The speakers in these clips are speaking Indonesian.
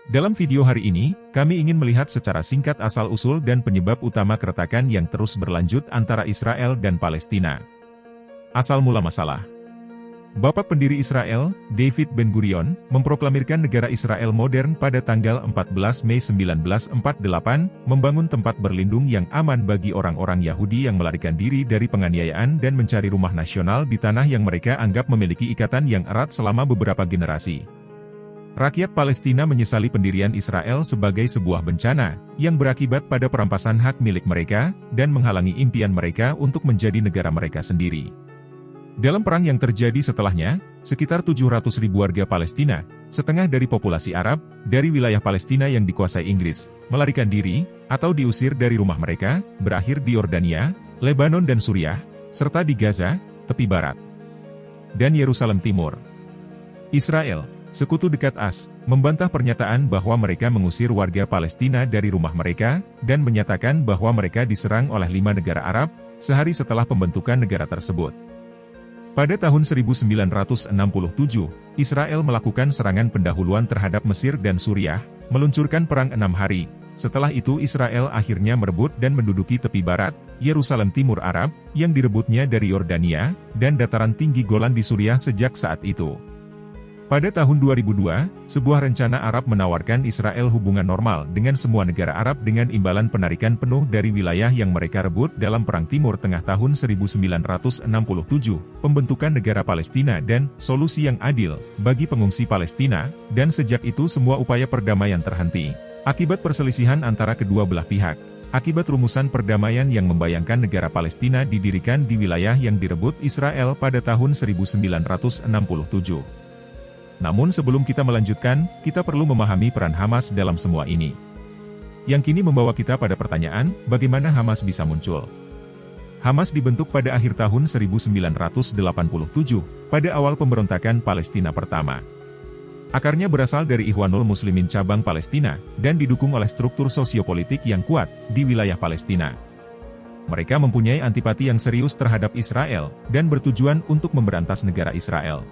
Dalam video hari ini, kami ingin melihat secara singkat asal-usul dan penyebab utama keretakan yang terus berlanjut antara Israel dan Palestina. Asal mula masalah. Bapak pendiri Israel, David Ben-Gurion, memproklamirkan negara Israel modern pada tanggal 14 Mei 1948, membangun tempat berlindung yang aman bagi orang-orang Yahudi yang melarikan diri dari penganiayaan dan mencari rumah nasional di tanah yang mereka anggap memiliki ikatan yang erat selama beberapa generasi. Rakyat Palestina menyesali pendirian Israel sebagai sebuah bencana, yang berakibat pada perampasan hak milik mereka, dan menghalangi impian mereka untuk menjadi negara mereka sendiri. Dalam perang yang terjadi setelahnya, sekitar 700.000 warga Palestina, setengah dari populasi Arab, dari wilayah Palestina yang dikuasai Inggris, melarikan diri, atau diusir dari rumah mereka, berakhir di Yordania, Lebanon dan Suriah, serta di Gaza, tepi barat, dan Yerusalem Timur. Israel, sekutu dekat AS, membantah pernyataan bahwa mereka mengusir warga Palestina dari rumah mereka, dan menyatakan bahwa mereka diserang oleh 5 negara Arab, sehari setelah pembentukan negara tersebut. Pada tahun 1967, Israel melakukan serangan pendahuluan terhadap Mesir dan Suriah, meluncurkan perang 6 hari. Setelah itu Israel akhirnya merebut dan menduduki tepi barat, Yerusalem Timur Arab, yang direbutnya dari Yordania, dan dataran tinggi Golan di Suriah sejak saat itu. Pada tahun 2002, sebuah rencana Arab menawarkan Israel hubungan normal dengan semua negara Arab dengan imbalan penarikan penuh dari wilayah yang mereka rebut dalam Perang Timur Tengah tahun 1967, pembentukan negara Palestina dan solusi yang adil bagi pengungsi Palestina, dan sejak itu semua upaya perdamaian terhenti. Akibat perselisihan antara kedua belah pihak, akibat rumusan perdamaian yang membayangkan negara Palestina didirikan di wilayah yang direbut Israel pada tahun 1967. Namun sebelum kita melanjutkan, kita perlu memahami peran Hamas dalam semua ini. Yang kini membawa kita pada pertanyaan, bagaimana Hamas bisa muncul? Hamas dibentuk pada akhir tahun 1987, pada awal pemberontakan Palestina pertama. Akarnya berasal dari Ikhwanul Muslimin cabang Palestina, dan didukung oleh struktur sosiopolitik yang kuat di wilayah Palestina. Mereka mempunyai antipati yang serius terhadap Israel, dan bertujuan untuk memberantas negara Israel.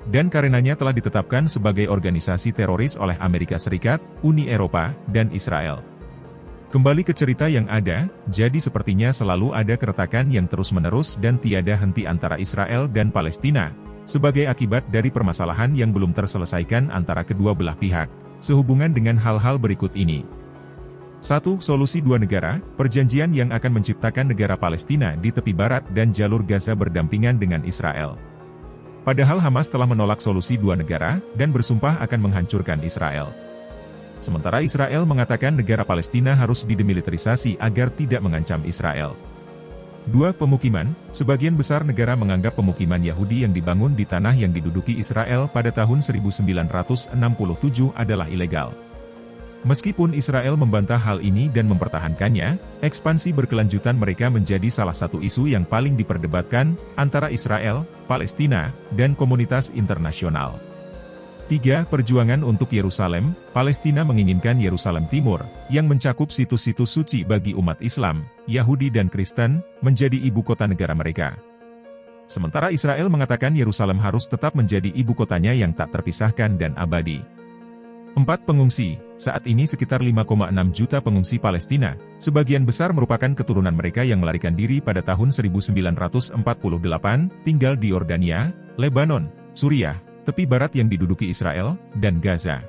Dan karenanya telah ditetapkan sebagai organisasi teroris oleh Amerika Serikat, Uni Eropa, dan Israel. Kembali ke cerita yang ada, jadi sepertinya selalu ada keretakan yang terus-menerus dan tiada henti antara Israel dan Palestina, sebagai akibat dari permasalahan yang belum terselesaikan antara kedua belah pihak, sehubungan dengan hal-hal berikut ini. 1. Solusi dua negara, perjanjian yang akan menciptakan negara Palestina di tepi barat dan jalur Gaza berdampingan dengan Israel. Padahal Hamas telah menolak solusi dua negara, dan bersumpah akan menghancurkan Israel. Sementara Israel mengatakan negara Palestina harus didemilitarisasi agar tidak mengancam Israel. 2. Pemukiman, sebagian besar negara menganggap pemukiman Yahudi yang dibangun di tanah yang diduduki Israel pada tahun 1967 adalah ilegal. Meskipun Israel membantah hal ini dan mempertahankannya, ekspansi berkelanjutan mereka menjadi salah satu isu yang paling diperdebatkan antara Israel, Palestina, dan komunitas internasional. 3. Perjuangan untuk Yerusalem, Palestina menginginkan Yerusalem Timur, yang mencakup situs-situs suci bagi umat Islam, Yahudi dan Kristen, menjadi ibu kota negara mereka. Sementara Israel mengatakan Yerusalem harus tetap menjadi ibu kotanya yang tak terpisahkan dan abadi. 4. Pengungsi, saat ini sekitar 5,6 juta pengungsi Palestina, sebagian besar merupakan keturunan mereka yang melarikan diri pada tahun 1948, tinggal di Yordania, Lebanon, Suriah, tepi barat yang diduduki Israel, dan Gaza.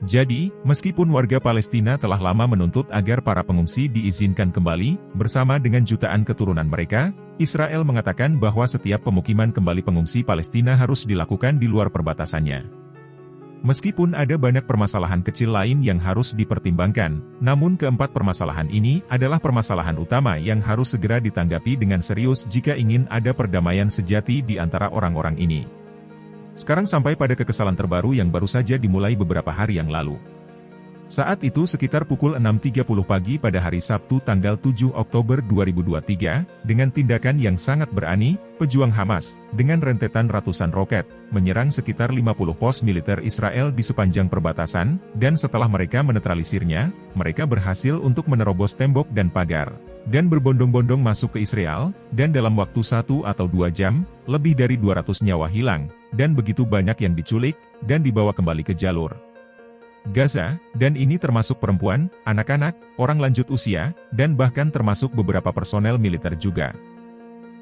Jadi, meskipun warga Palestina telah lama menuntut agar para pengungsi diizinkan kembali, bersama dengan jutaan keturunan mereka, Israel mengatakan bahwa setiap pemukiman kembali pengungsi Palestina harus dilakukan di luar perbatasannya. Meskipun ada banyak permasalahan kecil lain yang harus dipertimbangkan, namun keempat permasalahan ini adalah permasalahan utama yang harus segera ditanggapi dengan serius jika ingin ada perdamaian sejati di antara orang-orang ini. Sekarang sampai pada kekesalan terbaru yang baru saja dimulai beberapa hari yang lalu. Saat itu sekitar pukul 6.30 pagi pada hari Sabtu tanggal 7 Oktober 2023, dengan tindakan yang sangat berani, pejuang Hamas, dengan rentetan ratusan roket, menyerang sekitar 50 pos militer Israel di sepanjang perbatasan, dan setelah mereka menetralisirnya, mereka berhasil untuk menerobos tembok dan pagar, dan berbondong-bondong masuk ke Israel, dan dalam waktu 1 atau 2 jam, lebih dari 200 nyawa hilang, dan begitu banyak yang diculik, dan dibawa kembali ke jalur. Gaza, dan ini termasuk perempuan, anak-anak, orang lanjut usia, dan bahkan termasuk beberapa personel militer juga.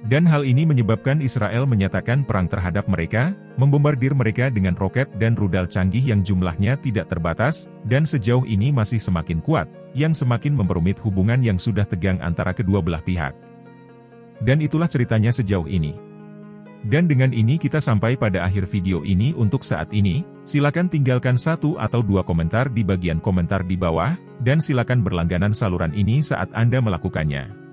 Dan hal ini menyebabkan Israel menyatakan perang terhadap mereka, membombardir mereka dengan roket dan rudal canggih yang jumlahnya tidak terbatas, dan sejauh ini masih semakin kuat, yang semakin memperumit hubungan yang sudah tegang antara kedua belah pihak. Dan itulah ceritanya sejauh ini. Dan dengan ini kita sampai pada akhir video ini untuk saat ini. Silakan tinggalkan 1 atau 2 komentar di bagian komentar di bawah, dan silakan berlangganan saluran ini saat Anda melakukannya.